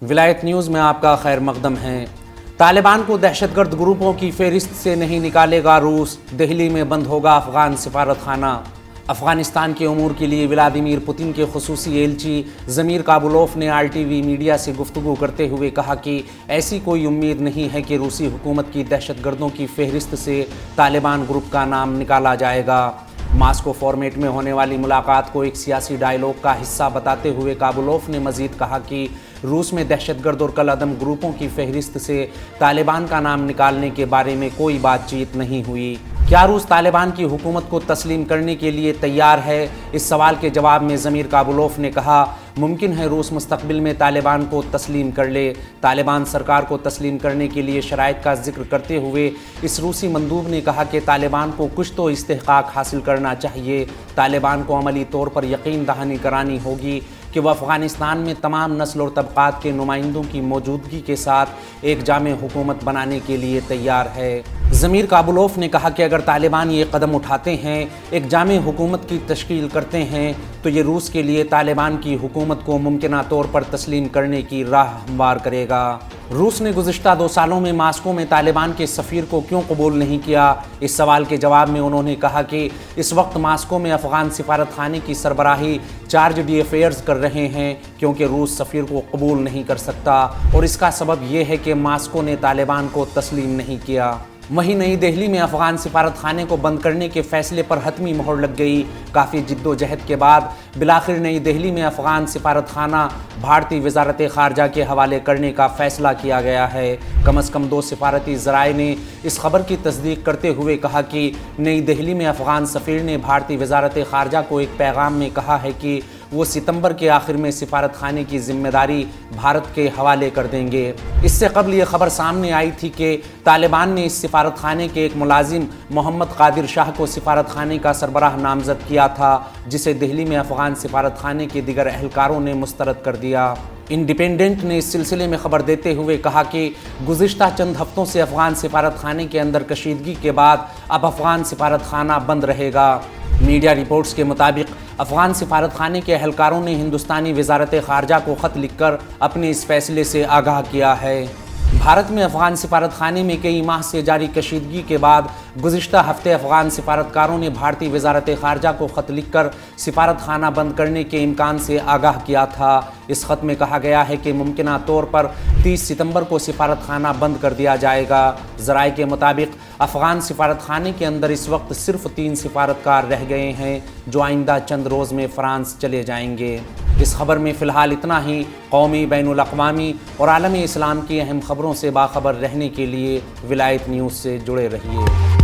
ولایت نیوز میں آپ کا خیر مقدم ہے۔ طالبان کو دہشت گرد گروپوں کی فہرست سے نہیں نکالے گا روس، دہلی میں بند ہوگا افغان سفارت خانہ۔ افغانستان کے امور کے لیے ولادیمیر پوتن کے خصوصی ایلچی ضمیر کابلوف نے RTV میڈیا سے گفتگو کرتے ہوئے کہا کہ ایسی کوئی امید نہیں ہے کہ روسی حکومت کی دہشت گردوں کی فہرست سے طالبان گروپ کا نام نکالا جائے گا۔ ماسکو فارمیٹ میں ہونے والی ملاقات کو ایک سیاسی ڈائیلاگ کا حصہ بتاتے ہوئے کابلوف نے مزید کہا کہ روس میں دہشت گرد اور کل عدم گروپوں کی فہرست سے طالبان کا نام نکالنے کے بارے میں کوئی بات چیت نہیں ہوئی۔ کیا روس طالبان کی حکومت کو تسلیم کرنے کے لیے تیار ہے؟ اس سوال کے جواب میں ضمیر کابلوف نے کہا، ممکن ہے روس مستقبل میں طالبان کو تسلیم کر لے۔ طالبان سرکار کو تسلیم کرنے کے لیے شرائط کا ذکر کرتے ہوئے اس روسی مندوب نے کہا کہ طالبان کو کچھ تو استحقاق حاصل کرنا چاہیے۔ طالبان کو عملی طور پر یقین دہانی کرانی ہوگی کہ وہ افغانستان میں تمام نسل اور طبقات کے نمائندوں کی موجودگی کے ساتھ ایک جامع حکومت بنانے کے لیے تیار ہے۔ ضمیر کابلوف نے کہا کہ اگر طالبان یہ قدم اٹھاتے ہیں، ایک جامع حکومت کی تشکیل کرتے ہیں، تو یہ روس کے لیے طالبان کی حکومت کو ممکنہ طور پر تسلیم کرنے کی راہ ہموار کرے گا۔ روس نے گزشتہ 2 سالوں میں ماسکو میں طالبان کے سفیر کو کیوں قبول نہیں کیا؟ اس سوال کے جواب میں انہوں نے کہا کہ اس وقت ماسکو میں افغان سفارت خانے کی سربراہی چارج ڈی افیئرز کر رہے ہیں، کیونکہ روس سفیر کو قبول نہیں کر سکتا، اور اس کا سبب یہ ہے کہ ماسکو نے طالبان کو تسلیم نہیں کیا۔ وہیں نئی دہلی میں افغان سفارت خانے کو بند کرنے کے فیصلے پر حتمی مہر لگ گئی۔ کافی جد و جہد کے بعد بالآخر نئی دہلی میں افغان سفارت خانہ بھارتی وزارت خارجہ کے حوالے کرنے کا فیصلہ کیا گیا ہے۔ کم از کم 2 سفارتی ذرائع نے اس خبر کی تصدیق کرتے ہوئے کہا کہ نئی دہلی میں افغان سفیر نے بھارتی وزارت خارجہ کو ایک پیغام میں کہا ہے کہ وہ ستمبر کے آخر میں سفارت خانے کی ذمہ داری بھارت کے حوالے کر دیں گے۔ اس سے قبل یہ خبر سامنے آئی تھی کہ طالبان نے اس سفارت خانے کے ایک ملازم محمد قادر شاہ کو سفارت خانے کا سربراہ نامزد کیا تھا، جسے دہلی میں افغان سفارت خانے کے دیگر اہلکاروں نے مسترد کر دیا۔ انڈیپینڈنٹ نے اس سلسلے میں خبر دیتے ہوئے کہا کہ گزشتہ چند ہفتوں سے افغان سفارت خانے کے اندر کشیدگی کے بعد اب افغان سفارت خانہ بند رہے گا۔ میڈیا رپورٹس کے مطابق افغان سفارت خانے کے اہلکاروں نے ہندوستانی وزارت خارجہ کو خط لکھ کر اپنے اس فیصلے سے آگاہ کیا ہے۔ بھارت میں افغان سفارت خانے میں کئی ماہ سے جاری کشیدگی کے بعد گزشتہ ہفتے افغان سفارتکاروں نے بھارتی وزارت خارجہ کو خط لکھ کر سفارت خانہ بند کرنے کے امکان سے آگاہ کیا تھا۔ اس خط میں کہا گیا ہے کہ ممکنہ طور پر 30 ستمبر کو سفارت خانہ بند کر دیا جائے گا۔ ذرائع کے مطابق افغان سفارت خانے کے اندر اس وقت صرف 3 سفارتکار رہ گئے ہیں، جو آئندہ چند روز میں فرانس چلے جائیں گے۔ اس خبر میں فی الحال اتنا ہی۔ قومی، بین الاقوامی اور عالمی اسلام کی اہم خبروں سے باخبر رہنے کے لیے ولایت نیوز سے جڑے رہیے۔